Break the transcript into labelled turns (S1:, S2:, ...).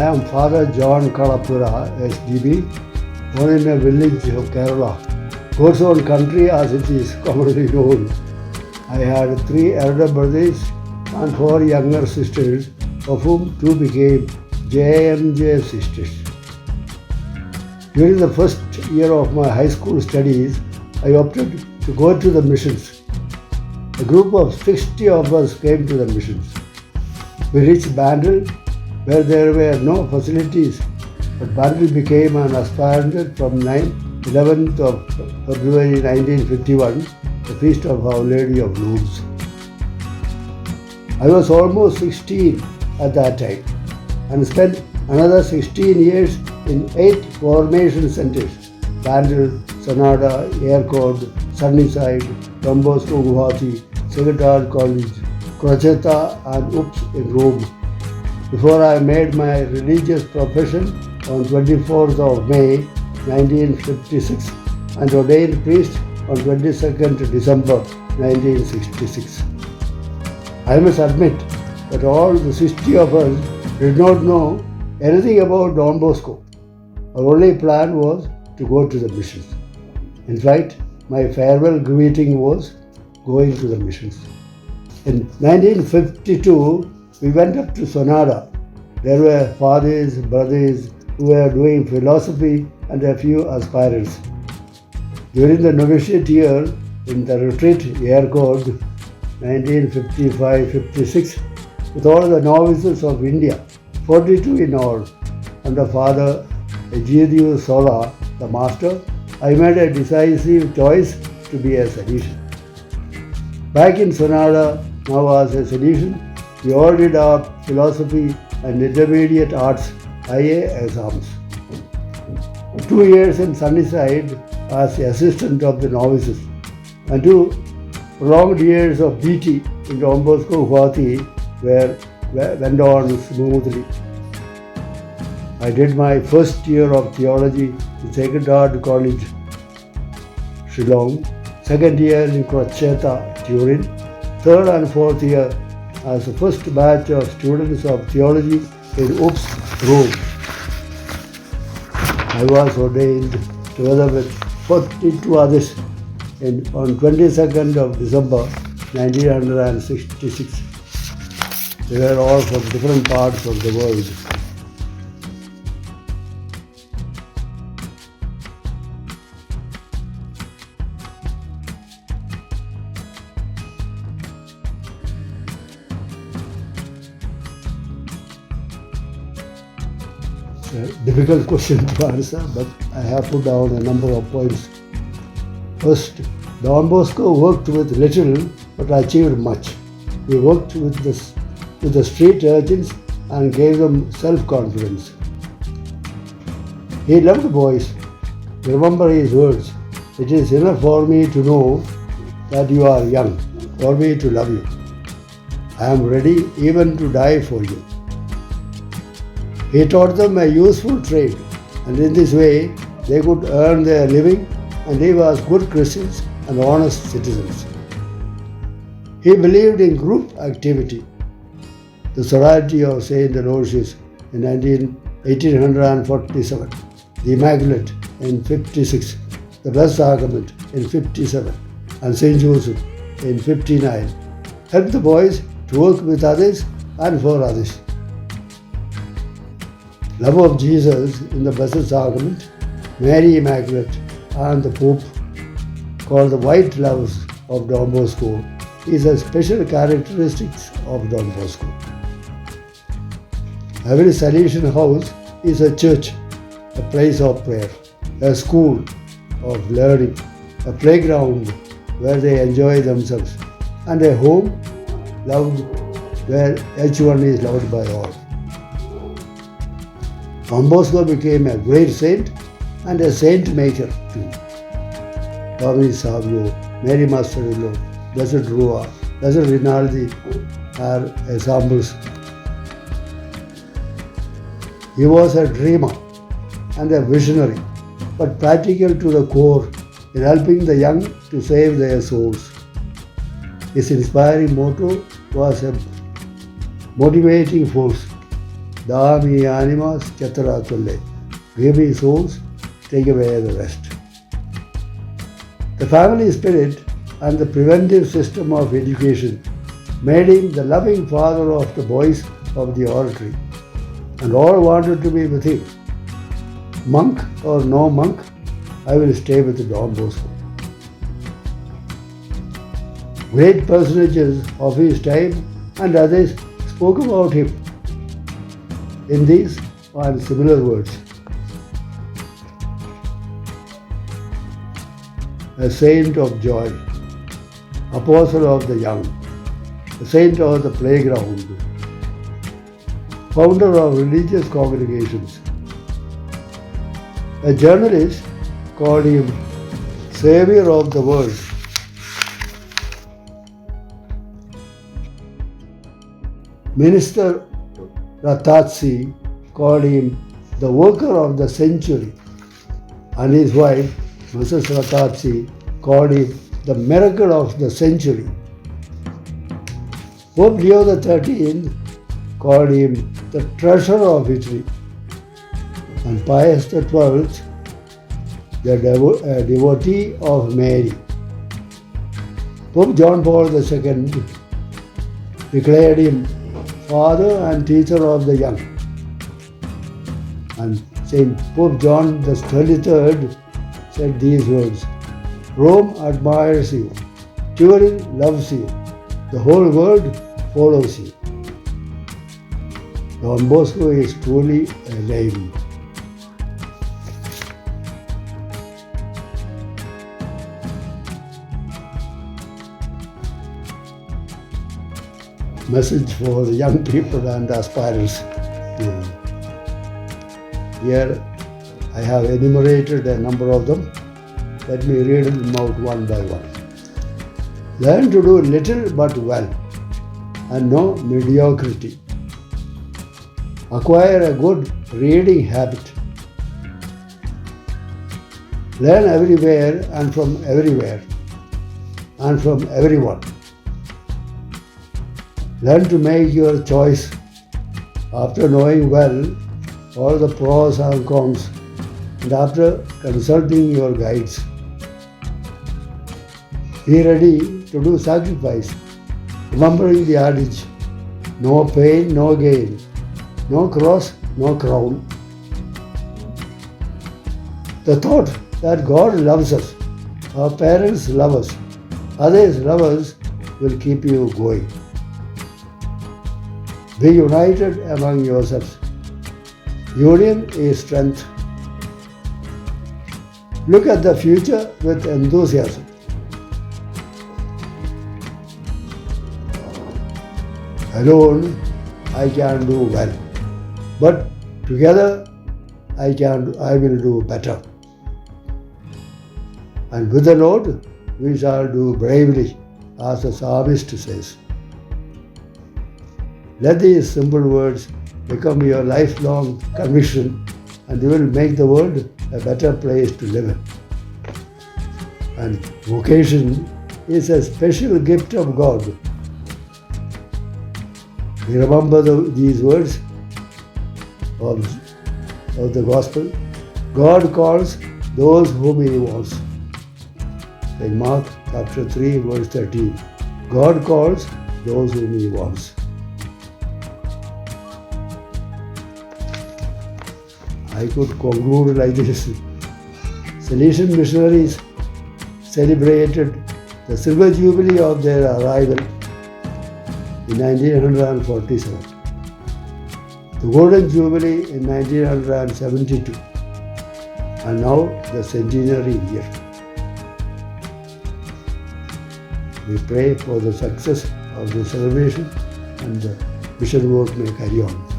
S1: I am Father John Kalapura, SDB, born in a village of Kerala, God's own country as it is commonly known. I had 3 elder brothers and 4 younger sisters, of whom 2 became JMJ sisters. During the first year of my high school studies, I opted to go to the missions. A group of 60 of us came to the missions. We reached Bandel, where there were no facilities, but Bandel became an aspirant from 11th of February 1951, the feast of Our Lady of Lourdes. I was almost 16 at that time and spent another 16 years in 8 formation centers: Bandel, Sonada, Aircord, Sunnyside, Don Bosco, Guwahati, Secretariat College, Crocetta and UPS in Rome, before I made my religious profession on 24th of May 1956 and ordained priest on 22nd December 1966. I must admit that all the 60 of us did not know anything about Don Bosco. Our only plan was to go to the missions. In fact, my farewell greeting was going to the missions. In 1952, we went up to Sonada. There were fathers, brothers who were doing philosophy and a few aspirants. During the novitiate year in the retreat year code 1955-56, with all the novices of India, 42 in all, under Father Jied Sola, the master, I made a decisive choice to be a Salesian. Back in Sonada, now as a Salesian, we all did our philosophy and intermediate arts IA exams. 2 years in Sunnyside as the assistant of the novices and 2 prolonged years of BT in Don Bosco, Guwahati went on smoothly. I did my first year of theology in Secretariat College, Shillong, second year in Crocetta, Turin, third and fourth year as the first batch of students of theology in UPS, Rome. I was ordained together with 42 others on 22nd of December 1966. They were all from different parts of the world. It's a difficult question to answer, but I have put down a number of points. First, Don Bosco worked with little but achieved much. He worked with the street urchins and gave them self-confidence. He loved boys. Remember his words, "It is enough for me to know that you are young, for me to love you. I am ready even to die for you." He taught them a useful trade, and in this way they could earn their living and live as good Christians and honest citizens. He believed in group activity. The Sorority of St. Aloysius in 1847, the Immaculate in 56, the Blessed Sacrament in 57, and St. Joseph in 59 helped the boys to work with others and for others. Love of Jesus in the Blessed Sacrament, Mary Immaculate, and the Pope, called the white loves of Don Bosco, is a special characteristic of Don Bosco. Every Salesian house is a church, a place of prayer, a school of learning, a playground where they enjoy themselves, and a home loved where each one is loved by all. Don Bosco became a great saint and a saint maker too. Tommy Savio, Mary Masterillo, Blessed Rua, Blessed Rinaldi are examples. He was a dreamer and a visionary, but practical to the core in helping the young to save their souls. His inspiring motto was a motivating force. Dami animas cetera tulle. Give me souls, take away the rest. The family spirit and the preventive system of education made him the loving father of the boys of the oratory, and all wanted to be with him. Monk or no monk, I will stay with Don Bosco. Great personages of his time and others spoke about him in these and similar words. A saint of joy, apostle of the young, a saint of the playground, founder of religious congregations. A journalist called him Savior of the world. Minister Ratazzi called him the worker of the century, and his wife, Mrs. Ratazzi, called him the miracle of the century. Pope Leo XIII called him the treasure of Italy, and Pius XII, the devotee of Mary. Pope John Paul II declared him father and teacher of the young. And Saint Pope John the 23rd said these words: Rome admires you, Turin loves you, the whole world follows you. Don Bosco is truly a name. Message for the young people and aspirants. Here I have enumerated a number of them. Let me read them out one by one. Learn to do little but well, and no mediocrity. Acquire a good reading habit. Learn everywhere and from everywhere and from everyone. Learn to make your choice after knowing well all the pros and cons and after consulting your guides. Be ready to do sacrifice, remembering the adage, no pain, no gain, no cross, no crown. The thought that God loves us, our parents love us, others love us will keep you going. Be united among yourselves. Union is strength. Look at the future with enthusiasm. Alone, I can do well, but together, I will do better. And with the Lord, we shall do bravely, as the psalmist says. Let these simple words become your lifelong conviction, and you will make the world a better place to live in. And vocation is a special gift of God. We remember these words of the Gospel. God calls those whom He wants. Like Mark chapter 3, verse 13. God calls those whom He wants. I could conclude like this. Salesian missionaries celebrated the silver jubilee of their arrival in 1947, the golden jubilee in 1972, and now the centenary year. We pray for the success of the celebration and the mission work may carry on.